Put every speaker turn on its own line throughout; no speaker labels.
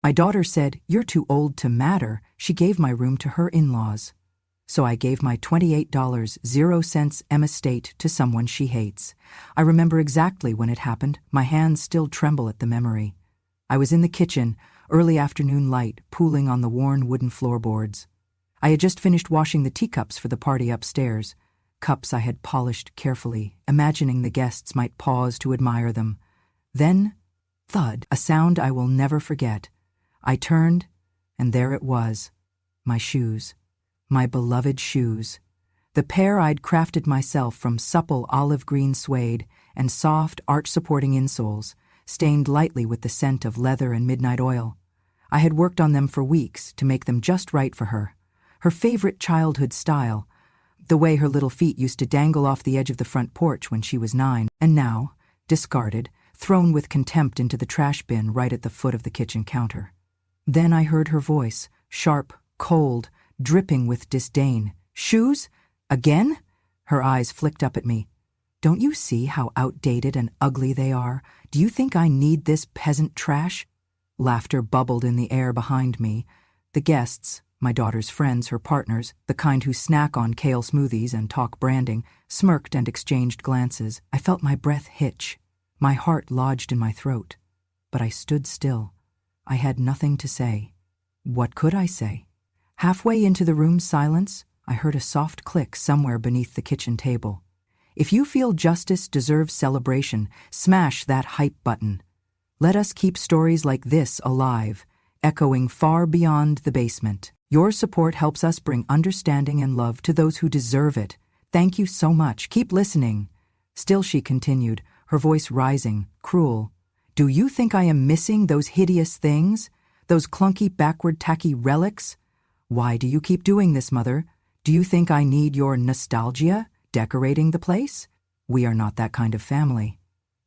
My daughter said, "You're too old to matter." She gave my room to her in-laws. So I gave my $28.00 estate to someone she hates. I remember exactly when it happened. My hands still tremble at the memory. I was in the kitchen, early afternoon light pooling on the worn wooden floorboards. I had just finished washing the teacups for the party upstairs, cups I had polished carefully, imagining the guests might pause to admire them. Then, thud, a sound I will never forget. I turned, and there it was, my shoes. My beloved shoes. The pair I'd crafted myself from supple olive green suede and soft, arch-supporting insoles, stained lightly with the scent of leather and midnight oil. I had worked on them for weeks to make them just right for her. Her favorite childhood style, the way her little feet used to dangle off the edge of the front porch when she was 9, and now, discarded, thrown with contempt into the trash bin right at the foot of the kitchen counter. Then I heard her voice, sharp, cold, dripping with disdain. "Shoes? Again?" Her eyes flicked up at me. "Don't you see how outdated and ugly they are? Do you think I need this peasant trash?" Laughter bubbled in the air behind me. The guests, my daughter's friends, her partners, the kind who snack on kale smoothies and talk branding, smirked and exchanged glances. I felt my breath hitch. My heart lodged in my throat. But I stood still. I had nothing to say. What could I say? Halfway into the room's silence, I heard a soft click somewhere beneath the kitchen table. If you feel justice deserves celebration, smash that hype button. Let us keep stories like this alive, echoing far beyond the basement. Your support helps us bring understanding and love to those who deserve it. Thank you so much. Keep listening. Still she continued, her voice rising, cruel. Do you think I am missing those hideous things? Those clunky, backward, tacky relics? Why do you keep doing this, Mother? Do you think I need your nostalgia, decorating the place? We are not that kind of family.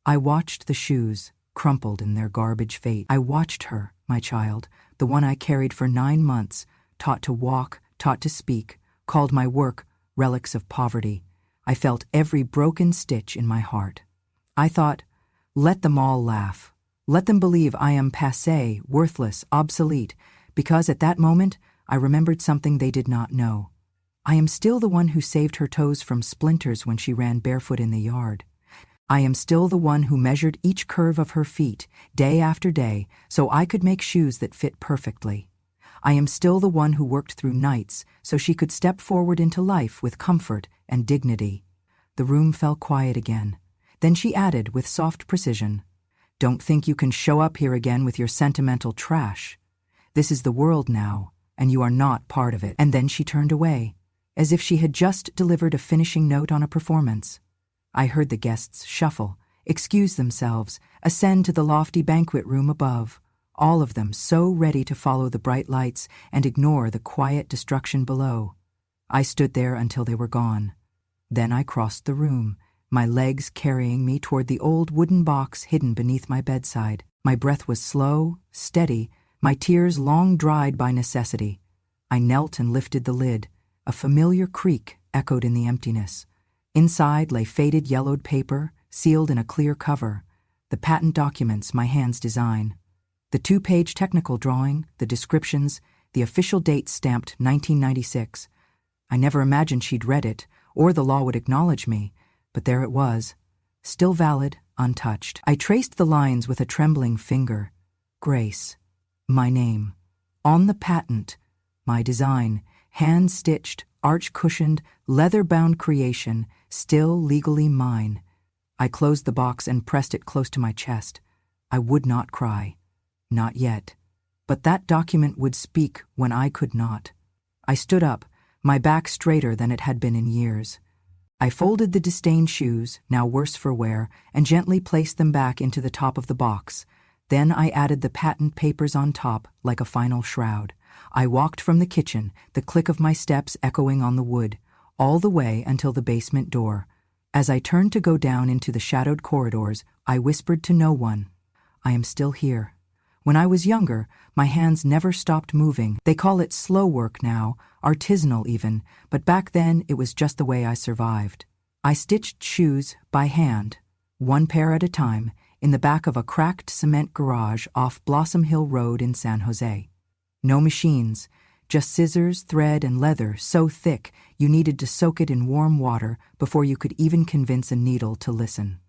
I watched the shoes, crumpled in their garbage fate. I watched her, my child, the one I carried for 9 months, taught to walk, taught to speak, called my work relics of poverty. I felt every broken stitch in my heart. I thought, let them all laugh. Let them believe I am passé, worthless, obsolete, because at that moment, I remembered something they did not know. I am still the one who saved her toes from splinters when she ran barefoot in the yard. I am still the one who measured each curve of her feet, day after day, so I could make shoes that fit perfectly. I am still the one who worked through nights so she could step forward into life with comfort and dignity. The room fell quiet again. Then she added with soft precision, "Don't think you can show up here again with your sentimental trash. This is the world now, and you are not part of it." And then she turned away, as if she had just delivered a finishing note on a performance. I heard the guests shuffle, excuse themselves, ascend to the lofty banquet room above, all of them so ready to follow the bright lights and ignore the quiet destruction below. I stood there until they were gone. Then I crossed the room, my legs carrying me toward the old wooden box hidden beneath my bedside. My breath was slow, steady, my tears long dried by necessity. I knelt and lifted the lid. A familiar creak echoed in the emptiness. Inside lay faded yellowed paper, sealed in a clear cover, the patent documents my hands design. The 2-page technical drawing, the descriptions, the official date stamped 1996. I never imagined she'd read it, or the law would acknowledge me, but there it was, still valid, untouched. I traced the lines with a trembling finger. Grace. My name. On the patent, my design, hand-stitched, arch-cushioned, leather-bound creation, still legally mine. I closed the box and pressed it close to my chest. I would not cry. Not yet. But that document would speak when I could not. I stood up, my back straighter than it had been in years. I folded the disdained shoes, now worse for wear, and gently placed them back into the top of the box. Then I added the patent papers on top like a final shroud. I walked from the kitchen, the click of my steps echoing on the wood, all the way until the basement door. As I turned to go down into the shadowed corridors, I whispered to no one, "I am still here." When I was younger, my hands never stopped moving. They call it slow work now, artisanal even, but back then it was just the way I survived. I stitched shoes by hand, one pair at a time, in the back of a cracked cement garage off Blossom Hill Road in San Jose. No machines, just scissors, thread, and leather so thick you needed to soak it in warm water before you could even convince a needle to listen.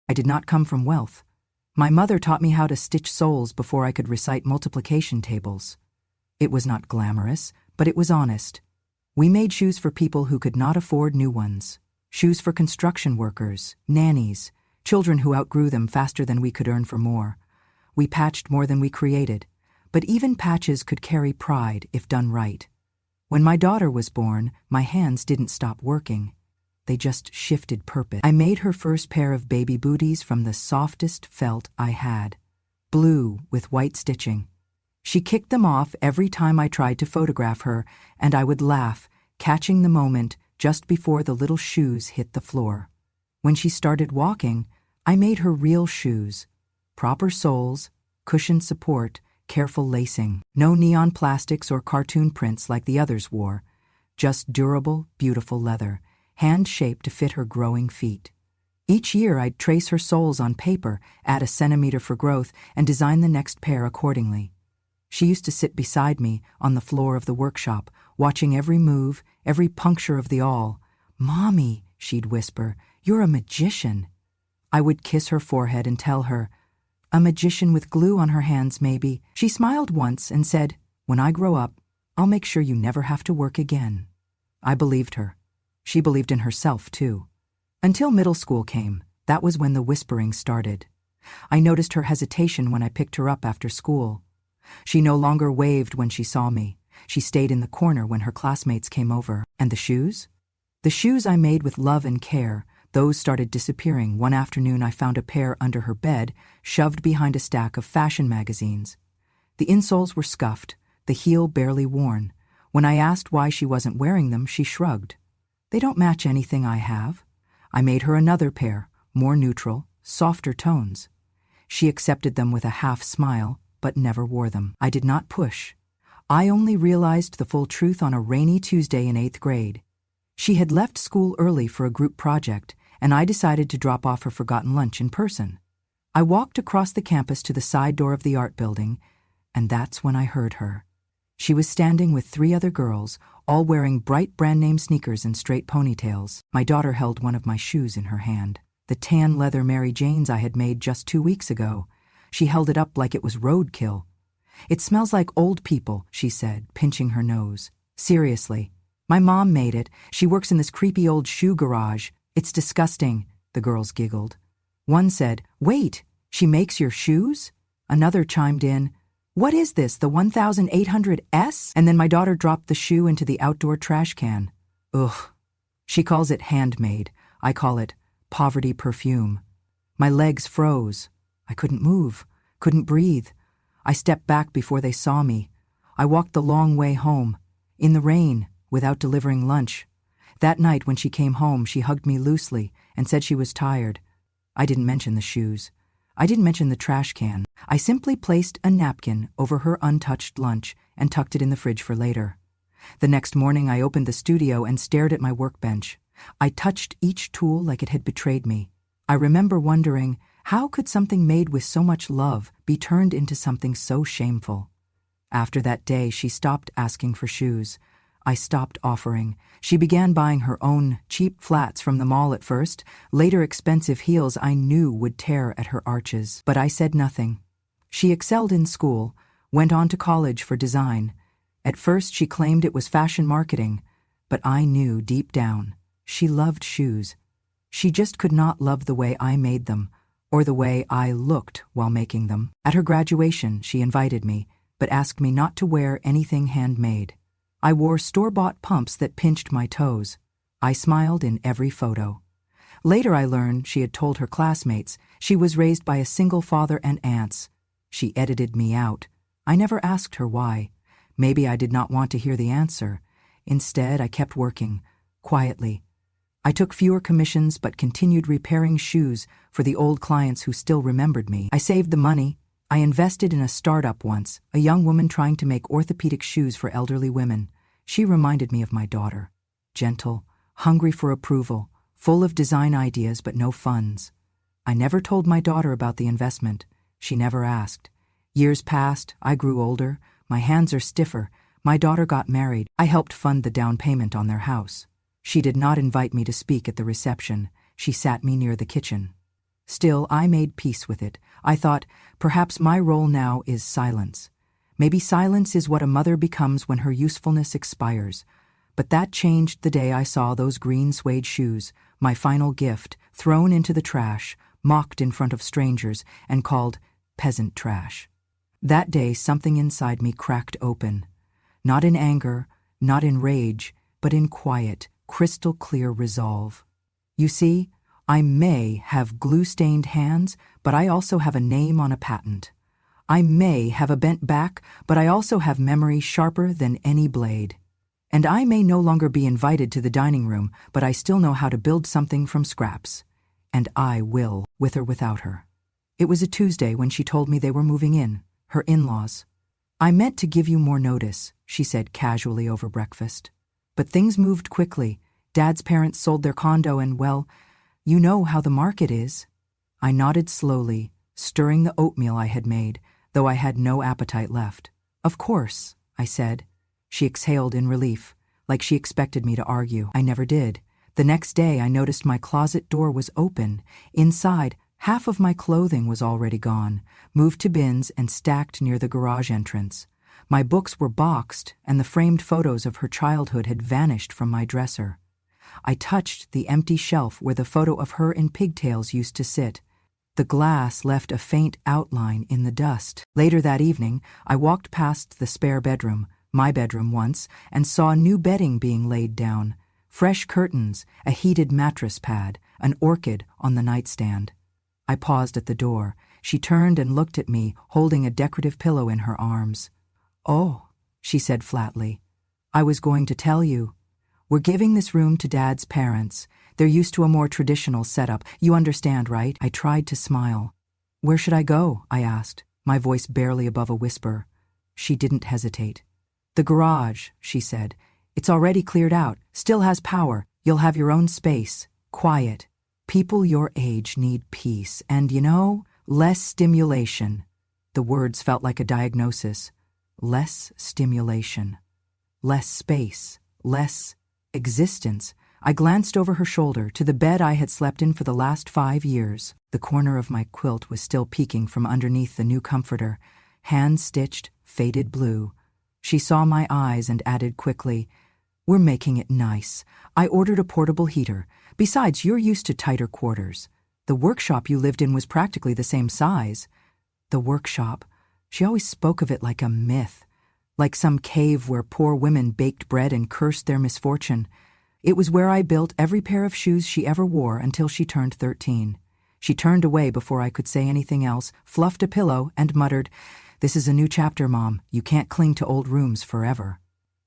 I did not come from wealth. My mother taught me how to stitch soles before I could recite multiplication tables. It was not glamorous, but it was honest. We made shoes for people who could not afford new ones. Shoes for construction workers, nannies, children who outgrew them faster than we could earn for more. We patched more than we created, but even patches could carry pride if done right. When my daughter was born, my hands didn't stop working. They just shifted purpose. I made her first pair of baby booties from the softest felt I had, blue with white stitching. She kicked them off every time I tried to photograph her, and I would laugh, catching the moment just before the little shoes hit the floor. When she started walking, I made her real shoes. Proper soles, cushioned support, careful lacing. No neon plastics or cartoon prints like the others wore. Just durable, beautiful leather, hand-shaped to fit her growing feet. Each year I'd trace her soles on paper, add a centimeter for growth, and design the next pair accordingly. She used to sit beside me on the floor of the workshop, watching every move, every puncture of the awl. "Mommy," she'd whisper, "you're a magician." I would kiss her forehead and tell her, "A magician with glue on her hands, maybe." She smiled once and said, "When I grow up, I'll make sure you never have to work again." I believed her. She believed in herself, too. Until middle school came, that was when the whispering started. I noticed her hesitation when I picked her up after school. She no longer waved when she saw me. She stayed in the corner when her classmates came over. And the shoes? The shoes I made with love and care, those started disappearing. One afternoon I found a pair under her bed, shoved behind a stack of fashion magazines. The insoles were scuffed, the heel barely worn. When I asked why she wasn't wearing them, she shrugged. "They don't match anything I have." I made her another pair, more neutral, softer tones. She accepted them with a half smile, but never wore them. I did not push. I only realized the full truth on a rainy Tuesday in 8th grade. She had left school early for a group project, and I decided to drop off her forgotten lunch in person. I walked across the campus to the side door of the art building, and that's when I heard her. She was standing with 3 other girls, all wearing bright brand-name sneakers and straight ponytails. My daughter held one of my shoes in her hand, the tan leather Mary Janes I had made just 2 weeks ago. She held it up like it was roadkill. "It smells like old people," she said, pinching her nose. "Seriously. My mom made it. She works in this creepy old shoe garage. It's disgusting," the girls giggled. One said, "Wait, she makes your shoes?" Another chimed in, "What is this, the 1800S?" And then my daughter dropped the shoe into the outdoor trash can. Ugh. She calls it handmade. I call it poverty perfume. My legs froze. I couldn't move, couldn't breathe. I stepped back before they saw me. I walked the long way home, in the rain, without delivering lunch. That night when she came home, she hugged me loosely and said she was tired. I didn't mention the shoes. I didn't mention the trash can. I simply placed a napkin over her untouched lunch and tucked it in the fridge for later. The next morning I opened the studio and stared at my workbench. I touched each tool like it had betrayed me. I remember wondering, how could something made with so much love be turned into something so shameful? After that day, she stopped asking for shoes. I stopped offering. She began buying her own cheap flats from the mall at first, later expensive heels I knew would tear at her arches. But I said nothing. She excelled in school, went on to college for design. At first she claimed it was fashion marketing, but I knew deep down she loved shoes. She just could not love the way I made them, or the way I looked while making them. At her graduation, she invited me, but asked me not to wear anything handmade. I wore store-bought pumps that pinched my toes. I smiled in every photo. Later I learned she had told her classmates she was raised by a single father and aunts. She edited me out. I never asked her why. Maybe I did not want to hear the answer. Instead, I kept working, quietly. I took fewer commissions but continued repairing shoes for the old clients who still remembered me. I saved the money. I invested in a startup once, a young woman trying to make orthopedic shoes for elderly women. She reminded me of my daughter. Gentle, hungry for approval, full of design ideas but no funds. I never told my daughter about the investment. She never asked. Years passed, I grew older, my hands are stiffer, my daughter got married, I helped fund the down payment on their house. She did not invite me to speak at the reception, she sat me near the kitchen. Still, I made peace with it. I thought, perhaps my role now is silence. Maybe silence is what a mother becomes when her usefulness expires. But that changed the day I saw those green suede shoes, my final gift, thrown into the trash, mocked in front of strangers, and called peasant trash. That day something inside me cracked open. Not in anger, not in rage, but in quiet, crystal-clear resolve. You see, I may have glue-stained hands, but I also have a name on a patent. I may have a bent back, but I also have memory sharper than any blade. And I may no longer be invited to the dining room, but I still know how to build something from scraps. And I will, with or without her. It was a Tuesday when she told me they were moving in, her in-laws. I meant to give you more notice, she said casually over breakfast. But things moved quickly. Dad's parents sold their condo and, well, you know how the market is. I nodded slowly, stirring the oatmeal I had made, though I had no appetite left. Of course, I said. She exhaled in relief, like she expected me to argue. I never did. The next day I noticed my closet door was open. Inside, half of my clothing was already gone, moved to bins and stacked near the garage entrance. My books were boxed, and the framed photos of her childhood had vanished from my dresser. I touched the empty shelf where the photo of her in pigtails used to sit. The glass left a faint outline in the dust. Later that evening, I walked past the spare bedroom, my bedroom once, and saw new bedding being laid down. Fresh curtains, a heated mattress pad, an orchid on the nightstand. I paused at the door. She turned and looked at me, holding a decorative pillow in her arms. "Oh," she said flatly. "I was going to tell you. We're giving this room to Dad's parents. They're used to a more traditional setup. You understand, right?" I tried to smile. "Where should I go?" I asked, my voice barely above a whisper. She didn't hesitate. "The garage," she said. "It's already cleared out, still has power. You'll have your own space, quiet. People your age need peace and, less stimulation." The words felt like a diagnosis. Less stimulation. Less space. Less existence. I glanced over her shoulder to the bed I had slept in for the last 5 years. The corner of my quilt was still peeking from underneath the new comforter, hand-stitched, faded blue. She saw my eyes and added quickly, "We're making it nice. I ordered a portable heater. Besides, you're used to tighter quarters. The workshop you lived in was practically the same size." The workshop. She always spoke of it like a myth, like some cave where poor women baked bread and cursed their misfortune. It was where I built every pair of shoes she ever wore until she turned 13. She turned away before I could say anything else, fluffed a pillow, and muttered, "This is a new chapter, Mom. You can't cling to old rooms forever."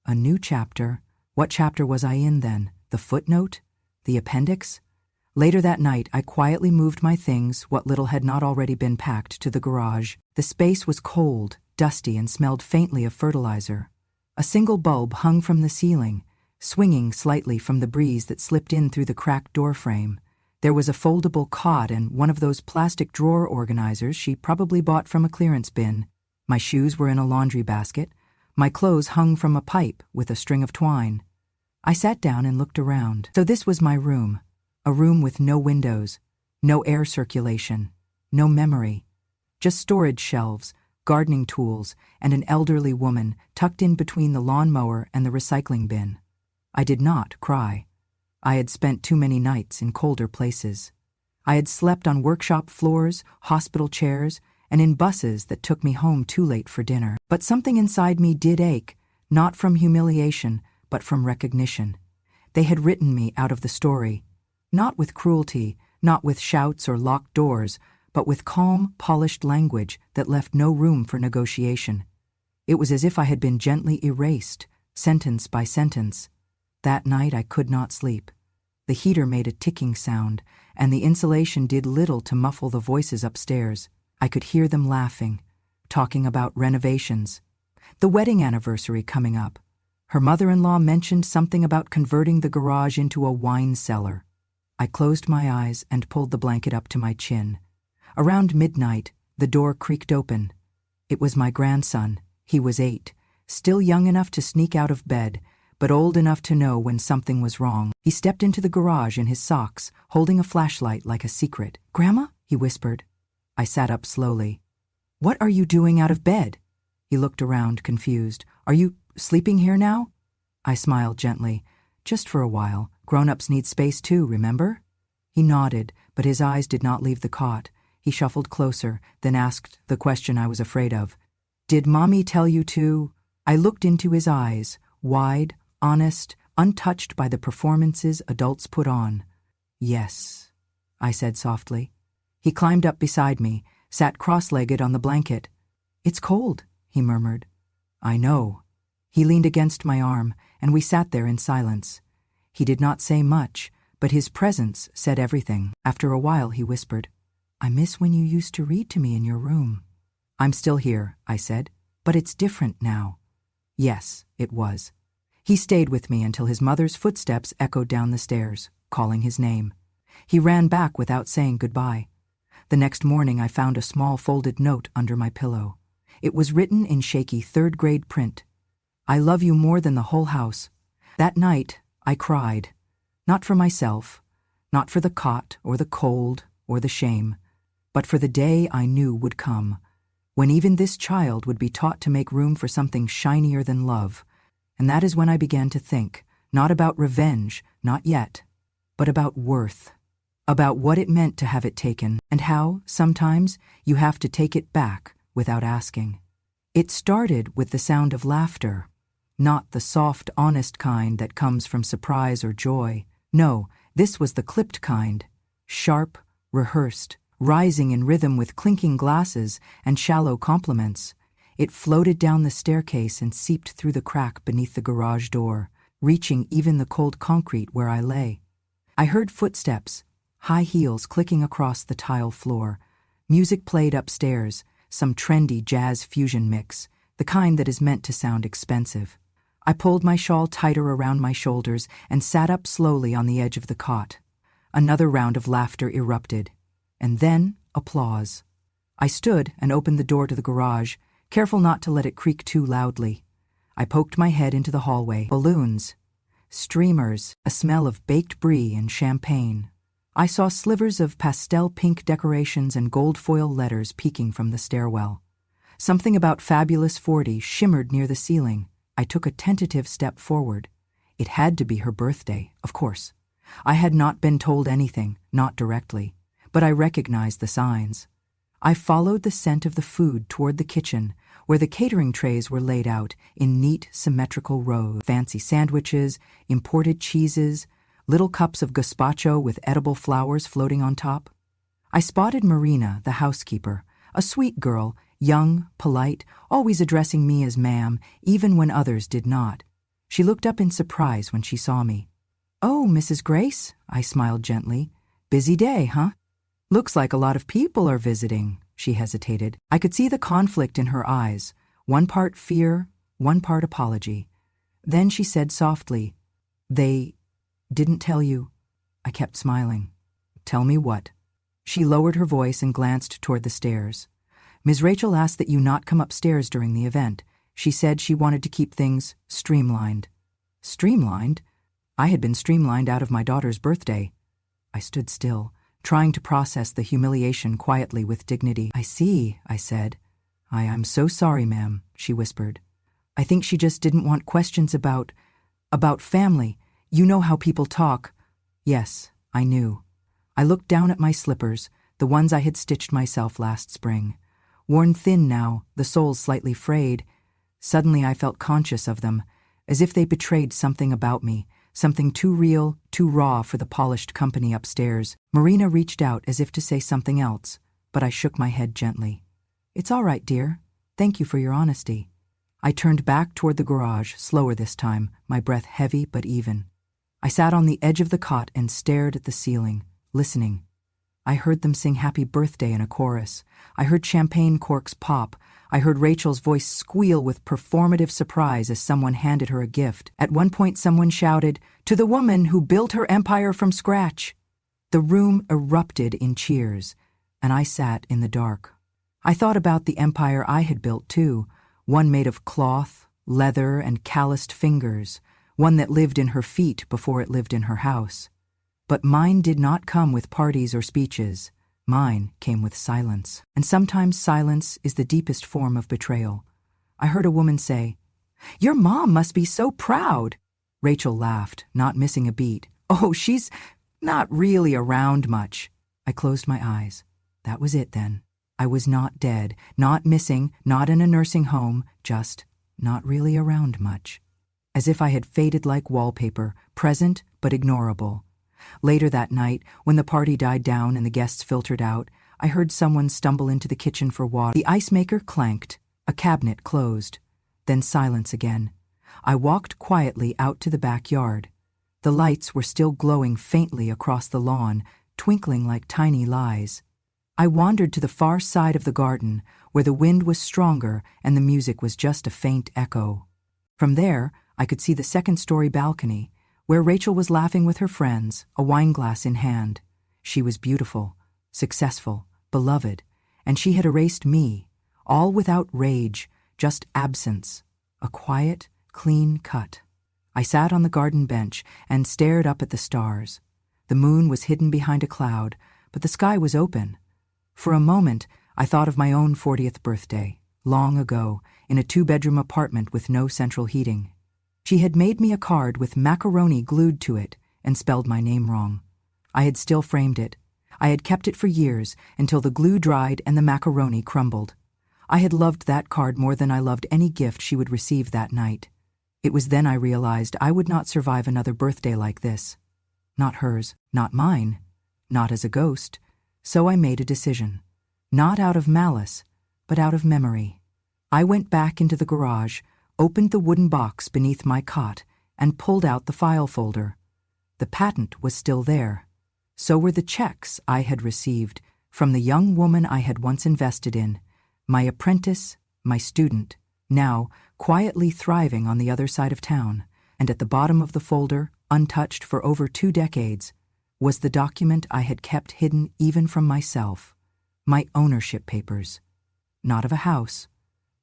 A new chapter? What chapter was I in then? The footnote? The appendix? Later that night, I quietly moved my things, what little had not already been packed, to the garage. The space was cold, dusty, and smelled faintly of fertilizer. A single bulb hung from the ceiling, swinging slightly from the breeze that slipped in through the cracked door frame. There was a foldable cot and one of those plastic drawer organizers she probably bought from a clearance bin. My shoes were in a laundry basket. My clothes hung from a pipe with a string of twine. I sat down and looked around. So this was my room. A room with no windows, no air circulation, no memory. Just storage shelves, gardening tools, and an elderly woman tucked in between the lawnmower and the recycling bin. I did not cry. I had spent too many nights in colder places. I had slept on workshop floors, hospital chairs, and in buses that took me home too late for dinner. But something inside me did ache, not from humiliation, but from recognition. They had written me out of the story. Not with cruelty, not with shouts or locked doors, but with calm, polished language that left no room for negotiation. It was as if I had been gently erased, sentence by sentence. That night I could not sleep. The heater made a ticking sound, and the insulation did little to muffle the voices upstairs. I could hear them laughing, talking about renovations. The wedding anniversary coming up. Her mother-in-law mentioned something about converting the garage into a wine cellar. I closed my eyes and pulled the blanket up to my chin. Around midnight, the door creaked open. It was my grandson. He was 8, still young enough to sneak out of bed, but old enough to know when something was wrong. He stepped into the garage in his socks, holding a flashlight like a secret. "Grandma?" he whispered. I sat up slowly. "What are you doing out of bed?" He looked around, confused. "Are you sleeping here now?" I smiled gently. "Just for a while. Grown-ups need space too, remember?" He nodded, but his eyes did not leave the cot. He shuffled closer, then asked the question I was afraid of. "Did Mommy tell you to?" I looked into his eyes, wide, honest, untouched by the performances adults put on. "Yes," I said softly. He climbed up beside me, sat cross-legged on the blanket. "It's cold," he murmured. "I know." He leaned against my arm, and we sat there in silence. He did not say much, but his presence said everything. After a while, he whispered, "I miss when you used to read to me in your room." "I'm still here," I said, "but it's different now." Yes, it was. He stayed with me until his mother's footsteps echoed down the stairs, calling his name. He ran back without saying goodbye. The next morning I found a small folded note under my pillow. It was written in shaky third-grade print. "I love you more than the whole house." That night, I cried. Not for myself, not for the cot or the cold or the shame, but for the day I knew would come, when even this child would be taught to make room for something shinier than love. And that is when I began to think, not about revenge, not yet, but about worth, about what it meant to have it taken, and how, sometimes, you have to take it back without asking. It started with the sound of laughter, not the soft, honest kind that comes from surprise or joy. No, this was the clipped kind, sharp, rehearsed, rising in rhythm with clinking glasses and shallow compliments. It floated down the staircase and seeped through the crack beneath the garage door, reaching even the cold concrete where I lay. I heard footsteps, high heels clicking across the tile floor. Music played upstairs, some trendy jazz fusion mix, the kind that is meant to sound expensive. I pulled my shawl tighter around my shoulders and sat up slowly on the edge of the cot. Another round of laughter erupted, and then applause. I stood and opened the door to the garage, careful not to let it creak too loudly. I poked my head into the hallway. Balloons, streamers, a smell of baked brie and champagne. I saw slivers of pastel pink decorations and gold foil letters peeking from the stairwell. Something about Fabulous 40 shimmered near the ceiling. I took a tentative step forward. It had to be her birthday, of course. I had not been told anything, not directly, but I recognized the signs. I followed the scent of the food toward the kitchen, where the catering trays were laid out in neat, symmetrical rows. Fancy sandwiches, imported cheeses, little cups of gazpacho with edible flowers floating on top. I spotted Marina, the housekeeper, a sweet girl, young, polite, always addressing me as ma'am, even when others did not. She looked up in surprise when she saw me. "Oh, Mrs. Grace," I smiled gently. "Busy day, huh?" "Looks like a lot of people are visiting," she hesitated. I could see the conflict in her eyes, one part fear, one part apology. Then she said softly, "They didn't tell you." I kept smiling. "Tell me what?" She lowered her voice and glanced toward the stairs. "Ms. Rachel asked that you not come upstairs during the event. She said she wanted to keep things streamlined." Streamlined? I had been streamlined out of my daughter's birthday. I stood still, trying to process the humiliation quietly with dignity. "I see," I said. I'm so sorry, ma'am," she whispered. "I think she just didn't want questions about family. You know how people talk." Yes, I knew. I looked down at my slippers, the ones I had stitched myself last spring. Worn thin now, the soles slightly frayed. Suddenly I felt conscious of them, as if they betrayed something about me, something too real, too raw for the polished company upstairs. Marina reached out as if to say something else, but I shook my head gently. "It's all right, dear. Thank you for your honesty." I turned back toward the garage, slower this time, my breath heavy but even. I sat on the edge of the cot and stared at the ceiling, listening. I heard them sing Happy Birthday in a chorus. I heard champagne corks pop. I heard Rachel's voice squeal with performative surprise as someone handed her a gift. At one point someone shouted, "To the woman who built her empire from scratch." The room erupted in cheers, and I sat in the dark. I thought about the empire I had built too, one made of cloth, leather, and calloused fingers, one that lived in her feet before it lived in her house. But mine did not come with parties or speeches. Mine came with silence. And sometimes silence is the deepest form of betrayal. I heard a woman say, "Your mom must be so proud." Rachel laughed, not missing a beat. "Oh, she's not really around much." I closed my eyes. That was it then. I was not dead, not missing, not in a nursing home, just not really around much. As if I had faded like wallpaper, present but ignorable. Later that night, when the party died down and the guests filtered out, I heard someone stumble into the kitchen for water. The ice maker clanked, a cabinet closed. Then silence again. I walked quietly out to the backyard. The lights were still glowing faintly across the lawn, twinkling like tiny lies. I wandered to the far side of the garden, where the wind was stronger and the music was just a faint echo. From there, I could see the second-story balcony, where Rachel was laughing with her friends, a wineglass in hand. She was beautiful, successful, beloved, and she had erased me, all without rage, just absence, a quiet, clean cut. I sat on the garden bench and stared up at the stars. The moon was hidden behind a cloud, but the sky was open. For a moment, I thought of my own 40th birthday, long ago, in a 2-bedroom apartment with no central heating. She had made me a card with macaroni glued to it and spelled my name wrong. I had still framed it. I had kept it for years until the glue dried and the macaroni crumbled. I had loved that card more than I loved any gift she would receive that night. It was then I realized I would not survive another birthday like this. Not hers, not mine, not as a ghost. So I made a decision. Not out of malice, but out of memory. I went back into the garage, opened the wooden box beneath my cot, and pulled out the file folder. The patent was still there. So were the checks I had received from the young woman I had once invested in, my apprentice, my student, now quietly thriving on the other side of town. And at the bottom of the folder, untouched for over 2 decades, was the document I had kept hidden even from myself, my ownership papers. Not of a house,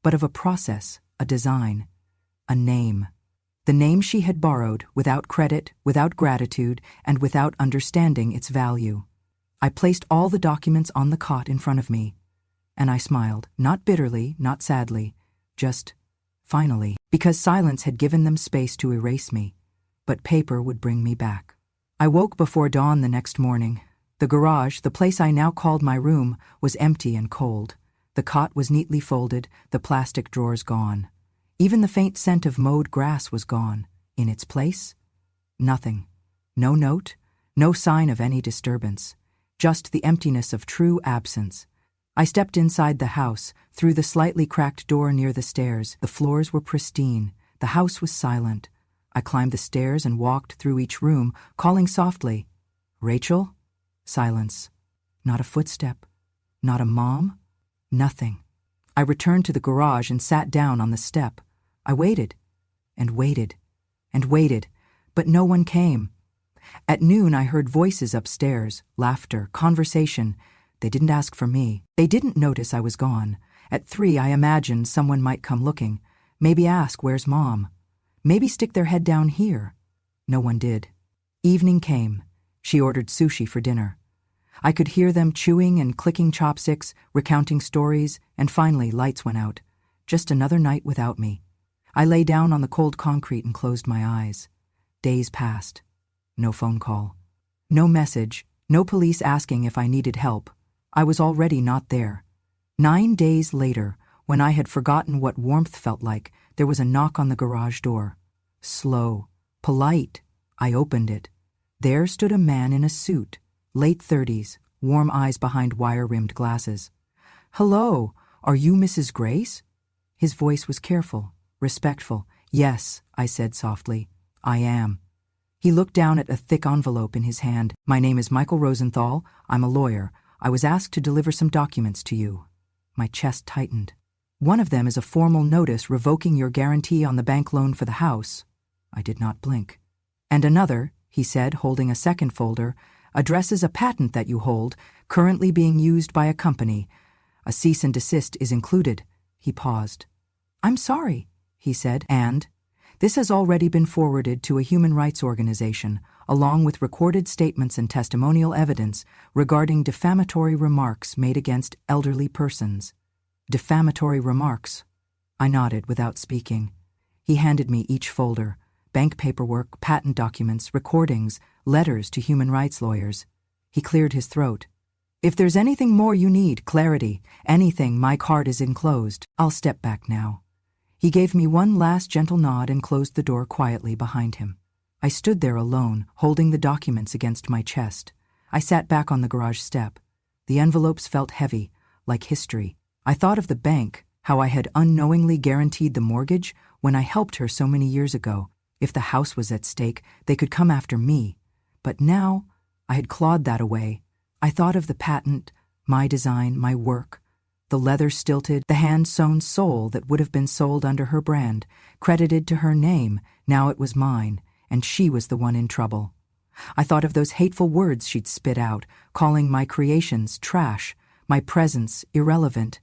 but of a process, a design, a name. The name she had borrowed without credit, without gratitude, and without understanding its value. I placed all the documents on the cot in front of me, and I smiled, not bitterly, not sadly, just finally, because silence had given them space to erase me, but paper would bring me back. I woke before dawn the next morning. The garage, the place I now called my room, was empty and cold. The cot was neatly folded, the plastic drawers gone. Even the faint scent of mowed grass was gone. In its place, nothing. No note, no sign of any disturbance. Just the emptiness of true absence. I stepped inside the house, through the slightly cracked door near the stairs. The floors were pristine. The house was silent. I climbed the stairs and walked through each room, calling softly, "Rachel?" Silence. Not a footstep. Not a mom. Nothing. I returned to the garage and sat down on the step. I waited, and waited, and waited, but no one came. At noon I heard voices upstairs, laughter, conversation. They didn't ask for me. They didn't notice I was gone. At 3 I imagined someone might come looking, maybe ask, "Where's Mom?" Maybe stick their head down here. No one did. Evening came. She ordered sushi for dinner. I could hear them chewing and clicking chopsticks, recounting stories, and finally lights went out. Just another night without me. I lay down on the cold concrete and closed my eyes. Days passed. No phone call. No message. No police asking if I needed help. I was already not there. 9 days later, when I had forgotten what warmth felt like, there was a knock on the garage door. Slow, polite. I opened it. There stood a man in a suit, late 30s, warm eyes behind wire-rimmed glasses. "Hello, are you Mrs. Grace?" His voice was careful, respectful. "Yes," I said softly, "I am." He looked down at a thick envelope in his hand. "My name is Michael Rosenthal. I'm a lawyer. I was asked to deliver some documents to you." My chest tightened. "One of them is a formal notice revoking your guarantee on the bank loan for the house." I did not blink. "And another," he said, holding a second folder, addresses a patent that you hold, currently being used by a company. A cease and desist is included." He paused. "I'm sorry," he said, "and this has already been forwarded to a human rights organization, along with recorded statements and testimonial evidence regarding defamatory remarks made against elderly persons." Defamatory remarks. I nodded without speaking. He handed me each folder: bank paperwork, patent documents, recordings, letters to human rights lawyers. He cleared his throat. "If there's anything more you need, clarity, anything, my card is enclosed. I'll step back now." He gave me one last gentle nod and closed the door quietly behind him. I stood there alone, holding the documents against my chest. I sat back on the garage step. The envelopes felt heavy, like history. I thought of the bank, how I had unknowingly guaranteed the mortgage when I helped her so many years ago. If the house was at stake, they could come after me. But now, I had clawed that away. I thought of the patent, my design, my work, the leather-stilted, the hand-sewn sole that would have been sold under her brand, credited to her name. Now it was mine, and she was the one in trouble. I thought of those hateful words she'd spit out, calling my creations trash, my presence irrelevant.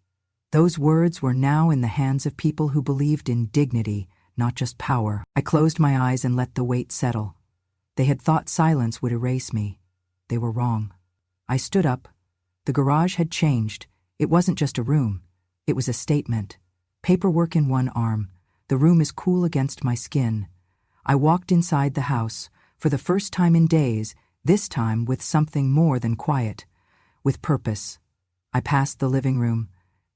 Those words were now in the hands of people who believed in dignity, not just power. I closed my eyes and let the weight settle. They had thought silence would erase me. They were wrong. I stood up. The garage had changed. It wasn't just a room. It was a statement. Paperwork in one arm. The room is cool against my skin. I walked inside the house, for the first time in days, this time with something more than quiet, with purpose. I passed the living room.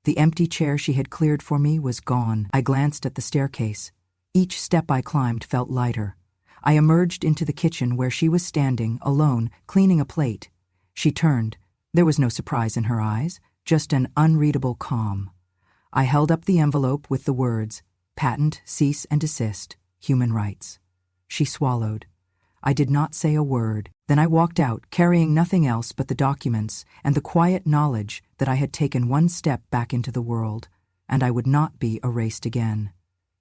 The empty chair she had cleared for me was gone. I glanced at the staircase. Each step I climbed felt lighter. I emerged into the kitchen where she was standing, alone, cleaning a plate. She turned. There was no surprise in her eyes, just an unreadable calm. I held up the envelope with the words, "Patent, cease and desist, human rights." She swallowed. I did not say a word. Then I walked out, carrying nothing else but the documents and the quiet knowledge that I had taken one step back into the world, and I would not be erased again.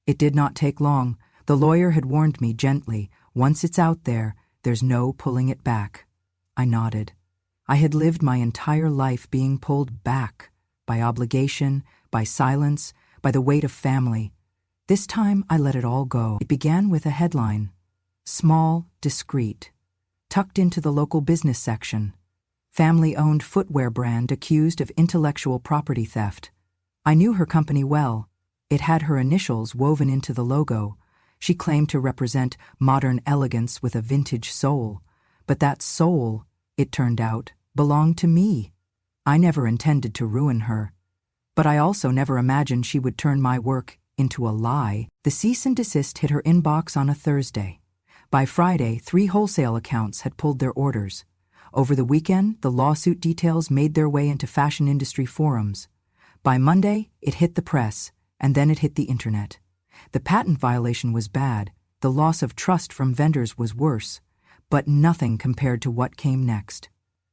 It did not take long. The lawyer had warned me gently, once it's out there, there's no pulling it back. I nodded. I had lived my entire life being pulled back, by obligation, by silence, by the weight of family. This time I let it all go. It began with a headline. Small, discreet. Tucked into the local business section. Family-owned footwear brand accused of intellectual property theft. I knew her company well. It had her initials woven into the logo. She claimed to represent modern elegance with a vintage soul. But that soul, it turned out, belonged to me. I never intended to ruin her. But I also never imagined she would turn my work into a lie. The cease and desist hit her inbox on a Thursday. By Friday, 3 wholesale accounts had pulled their orders. Over the weekend, the lawsuit details made their way into fashion industry forums. By Monday, it hit the press, and then it hit the internet. The patent violation was bad. The loss of trust from vendors was worse. But nothing compared to what came next.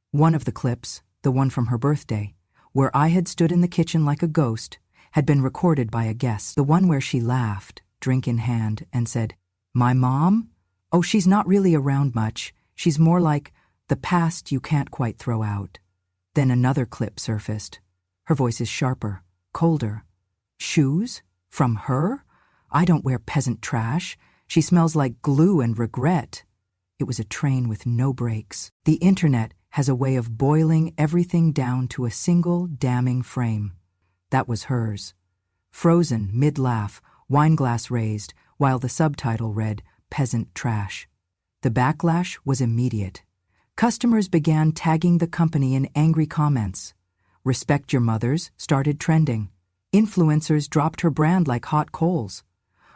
One of the clips, the one from her birthday, where I had stood in the kitchen like a ghost, had been recorded by a guest. The one where she laughed, drink in hand, and said, "My mom? Oh, she's not really around much. She's more like the past you can't quite throw out." Then another clip surfaced. Her voice is sharper, colder. "Shoes? From her? I don't wear peasant trash. She smells like glue and regret." It was a train with no brakes. The internet has a way of boiling everything down to a single damning frame. That was hers. Frozen, mid-laugh, wineglass raised, while the subtitle read, "Peasant Trash." The backlash was immediate. Customers began tagging the company in angry comments. "Respect your mothers" started trending. Influencers dropped her brand like hot coals.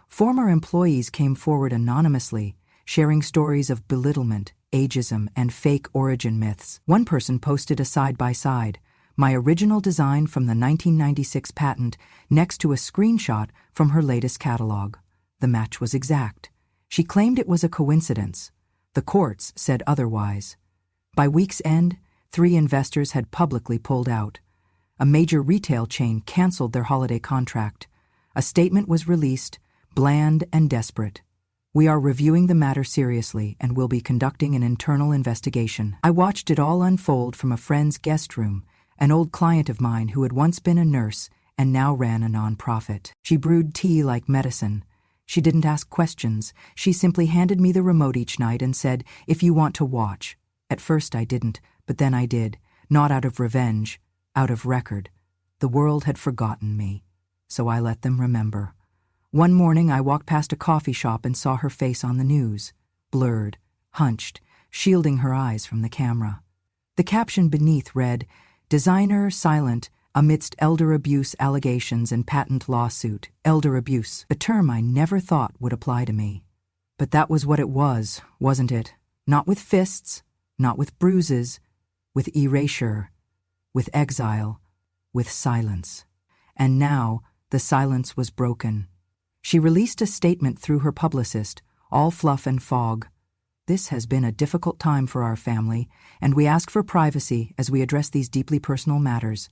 Former employees came forward anonymously, sharing stories of belittlement, ageism, and fake origin myths. One person posted a side-by-side, my original design from the 1996 patent next to a screenshot from her latest catalog. The match was exact. She claimed it was a coincidence. The courts said otherwise. By week's end, 3 investors had publicly pulled out. A major retail chain canceled their holiday contract. A statement was released, bland and desperate. We are reviewing the matter seriously and will be conducting an internal investigation. I watched it all unfold from a friend's guest room, an old client of mine who had once been a nurse and now ran a nonprofit. She brewed tea like medicine. She didn't ask questions. She simply handed me the remote each night and said, "If you want to watch." At first I didn't, but then I did. Not out of revenge, out of record. The world had forgotten me, so I let them remember. One morning I walked past a coffee shop and saw her face on the news, blurred, hunched, shielding her eyes from the camera. The caption beneath read, "Designer silent amidst elder abuse allegations and patent lawsuit." Elder abuse, a term I never thought would apply to me. But that was what it was, wasn't it? Not with fists, not with bruises, with erasure, with exile, with silence. And now the silence was broken. She released a statement through her publicist, all fluff and fog. "This has been a difficult time for our family, and we ask for privacy as we address these deeply personal matters."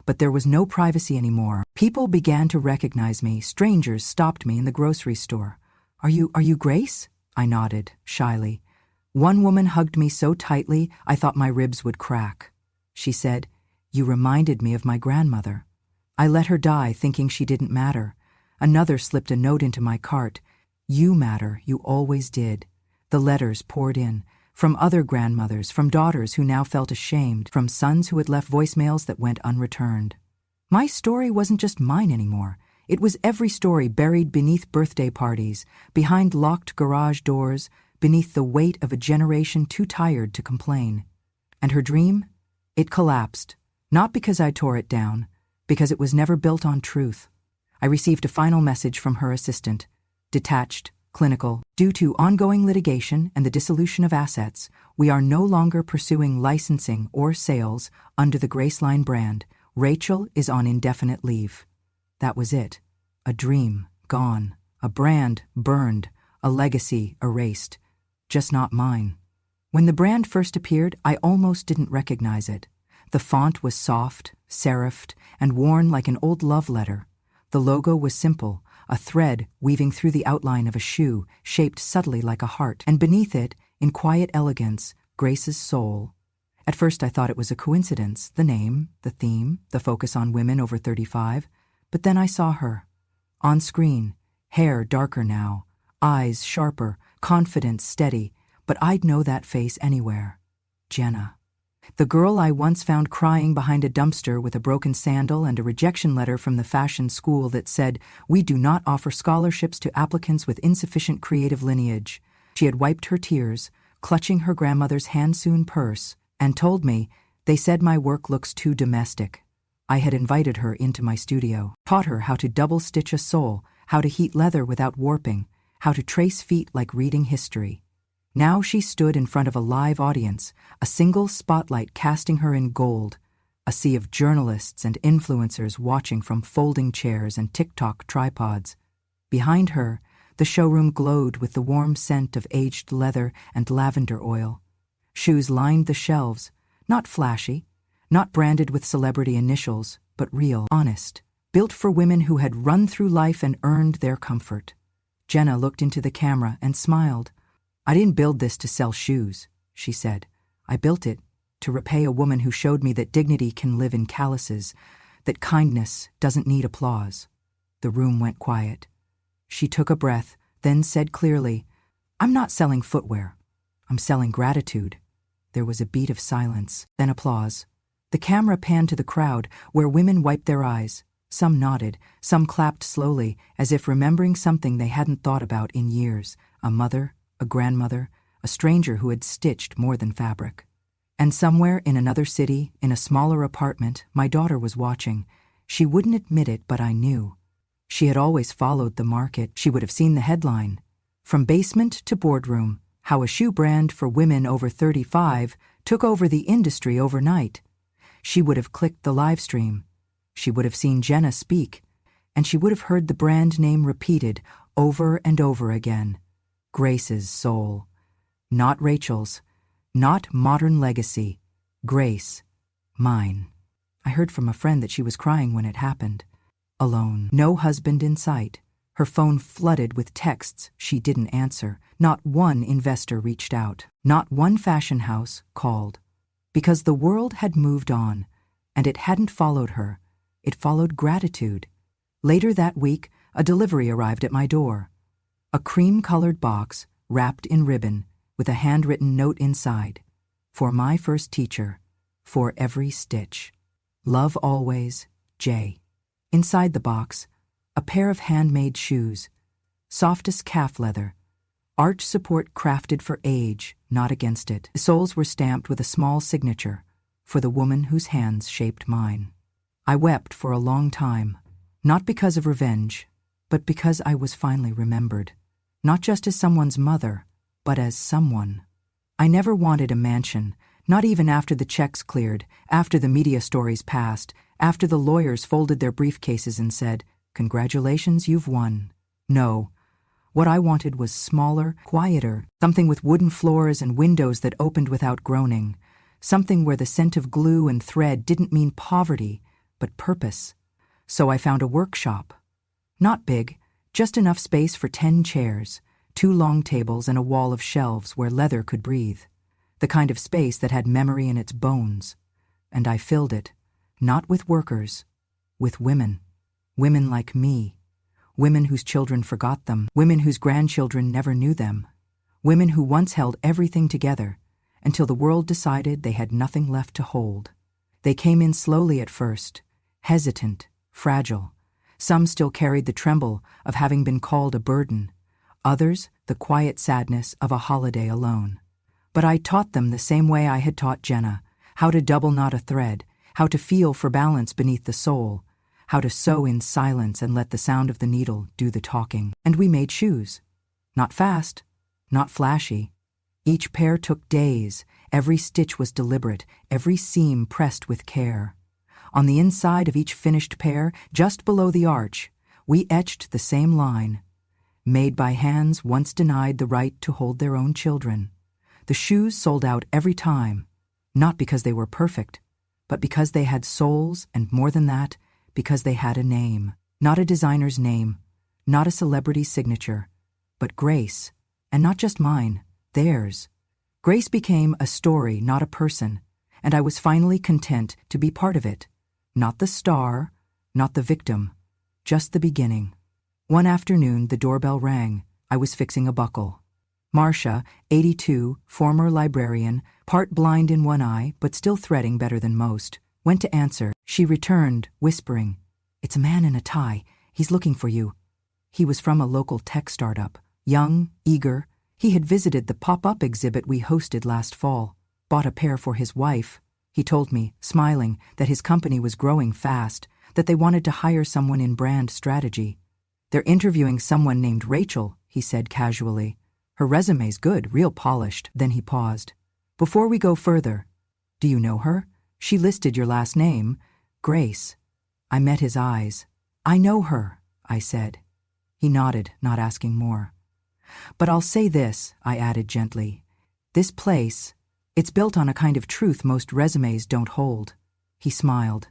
But there was no privacy anymore. People began to recognize me. Strangers stopped me in the grocery store. Are you Grace?" I nodded, shyly. One woman hugged me so tightly I thought my ribs would crack. She said, "You reminded me of my grandmother." I let her die thinking she didn't matter. Another slipped a note into my cart. "You matter, you always did." The letters poured in, from other grandmothers, from daughters who now felt ashamed, from sons who had left voicemails that went unreturned. My story wasn't just mine anymore. It was every story buried beneath birthday parties, behind locked garage doors, beneath the weight of a generation too tired to complain. And her dream? It collapsed, not because I tore it down, because it was never built on truth. I received a final message from her assistant, detached, clinical. "Due to ongoing litigation and the dissolution of assets, we are no longer pursuing licensing or sales under the Graceline brand. Rachel is on indefinite leave." That was it. A dream gone, a brand burned, a legacy erased. Just not mine. When the brand first appeared, I almost didn't recognize it. The font was soft, serifed, and worn like an old love letter. The logo was simple, a thread weaving through the outline of a shoe, shaped subtly like a heart, and beneath it, in quiet elegance, Grace's soul. At first I thought it was a coincidence, the name, the theme, the focus on women over 35, but then I saw her. On screen, hair darker now, eyes sharper, confidence steady, but I'd know that face anywhere. Jenna. The girl I once found crying behind a dumpster with a broken sandal and a rejection letter from the fashion school that said, "We do not offer scholarships to applicants with insufficient creative lineage." She had wiped her tears, clutching her grandmother's hand-sewn purse, and told me, "They said my work looks too domestic." I had invited her into my studio, taught her how to double-stitch a sole, how to heat leather without warping, how to trace feet like reading history. Now she stood in front of a live audience, a single spotlight casting her in gold, a sea of journalists and influencers watching from folding chairs and TikTok tripods. Behind her, the showroom glowed with the warm scent of aged leather and lavender oil. Shoes lined the shelves, not flashy, not branded with celebrity initials, but real, honest, built for women who had run through life and earned their comfort. Jenna looked into the camera and smiled. "I didn't build this to sell shoes," she said. "I built it to repay a woman who showed me that dignity can live in calluses, that kindness doesn't need applause." The room went quiet. She took a breath, then said clearly, "I'm not selling footwear. I'm selling gratitude." There was a beat of silence, then applause. The camera panned to the crowd, where women wiped their eyes. Some nodded, some clapped slowly, as if remembering something they hadn't thought about in years, a mother, a grandmother, a stranger who had stitched more than fabric. And somewhere in another city, in a smaller apartment, my daughter was watching. She wouldn't admit it, but I knew. She had always followed the market. She would have seen the headline. From basement to boardroom, how a shoe brand for women over 35 took over the industry overnight. She would have clicked the live stream. She would have seen Jenna speak, and she would have heard the brand name repeated over and over again. Grace's soul. Not Rachel's. Not modern legacy. Grace. Mine. I heard from a friend that she was crying when it happened. Alone. No husband in sight. Her phone flooded with texts she didn't answer. Not one investor reached out. Not one fashion house called. Because the world had moved on, and it hadn't followed her. It followed gratitude. Later that week, a delivery arrived at my door. A cream-colored box, wrapped in ribbon, with a handwritten note inside. For my first teacher, for every stitch. Love always, J. Inside the box, a pair of handmade shoes, softest calf leather, arch support crafted for age, not against it. The soles were stamped with a small signature, for the woman whose hands shaped mine. I wept for a long time, not because of revenge, but because I was finally remembered, not just as someone's mother, but as someone. I never wanted a mansion, not even after the checks cleared, after the media stories passed, after the lawyers folded their briefcases and said, "Congratulations, you've won." No. What I wanted was smaller, quieter, something with wooden floors and windows that opened without groaning, something where the scent of glue and thread didn't mean poverty, but purpose. So I found a workshop. Not big, just enough space for 10 chairs, 2 long tables and a wall of shelves where leather could breathe. The kind of space that had memory in its bones. And I filled it, not with workers, with women. Women like me. Women whose children forgot them. Women whose grandchildren never knew them. Women who once held everything together, until the world decided they had nothing left to hold. They came in slowly at first, hesitant, fragile. Some still carried the tremble of having been called a burden. Others, the quiet sadness of a holiday alone. But I taught them the same way I had taught Jenna, how to double knot a thread, how to feel for balance beneath the sole, how to sew in silence and let the sound of the needle do the talking. And we made shoes. Not fast, not flashy. Each pair took days. Every stitch was deliberate, every seam pressed with care. On the inside of each finished pair, just below the arch, we etched the same line, made by hands once denied the right to hold their own children. The shoes sold out every time, not because they were perfect, but because they had souls, and more than that, because they had a name. Not a designer's name, not a celebrity's signature, but Grace, and not just mine, theirs. Grace became a story, not a person, and I was finally content to be part of it. Not the star, not the victim, just the beginning. One afternoon, the doorbell rang. I was fixing a buckle. Marcia, 82, former librarian, part blind in one eye, but still threading better than most, went to answer. She returned, whispering, "It's a man in a tie. He's looking for you." He was from a local tech startup, young, eager. He had visited the pop-up exhibit we hosted last fall, bought a pair for his wife. He told me, smiling, that his company was growing fast, that they wanted to hire someone in brand strategy. "They're interviewing someone named Rachel," he said casually. "Her resume's good, real polished." Then he paused. "Before we go further, do you know her? She listed your last name, Grace." I met his eyes. "I know her," I said. He nodded, not asking more. "But I'll say this," I added gently. "This place, it's built on a kind of truth most resumes don't hold." He smiled.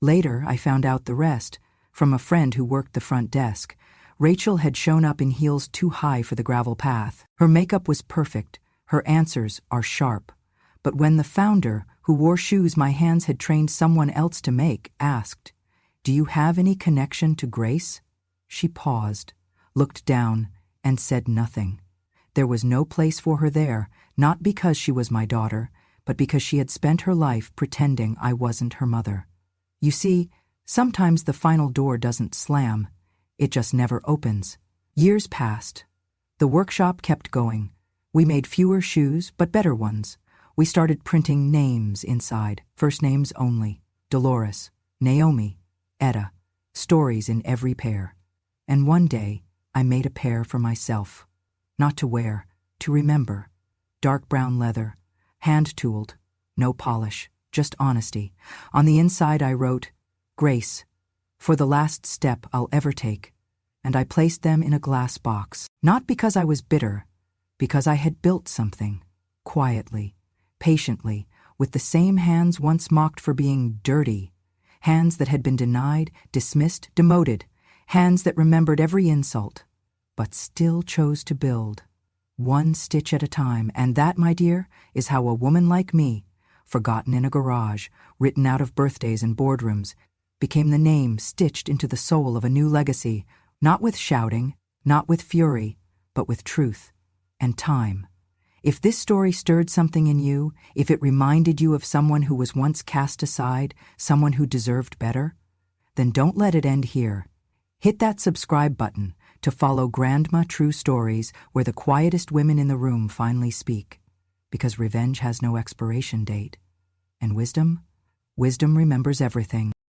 Later, I found out the rest, from a friend who worked the front desk. Rachel had shown up in heels too high for the gravel path. Her makeup was perfect. Her answers are sharp. But when the founder, who wore shoes my hands had trained someone else to make, asked, "Do you have any connection to Grace?" She paused, looked down, and said nothing. There was no place for her there, not because she was my daughter, but because she had spent her life pretending I wasn't her mother. You see, sometimes the final door doesn't slam. It just never opens. Years passed. The workshop kept going. We made fewer shoes, but better ones. We started printing names inside, first names only. Dolores, Naomi, Etta, stories in every pair. And one day, I made a pair for myself. Not to wear, to remember. Dark brown leather, hand-tooled, no polish, just honesty. On the inside I wrote, "Grace, for the last step I'll ever take." And I placed them in a glass box. Not because I was bitter, because I had built something, quietly, patiently, with the same hands once mocked for being dirty, hands that had been denied, dismissed, demoted, Hands that remembered every insult, but still chose to build. One stitch at a time, and that, my dear, is how a woman like me, forgotten in a garage, written out of birthdays and boardrooms, became the name stitched into the soul of a new legacy, not with shouting, not with fury, but with truth and time. If this story stirred something in you, if it reminded you of someone who was once cast aside, someone who deserved better, then don't let it end here. Hit that subscribe button to follow Grandma True Stories, where the quietest women in the room finally speak. Because revenge has no expiration date. And wisdom remembers everything.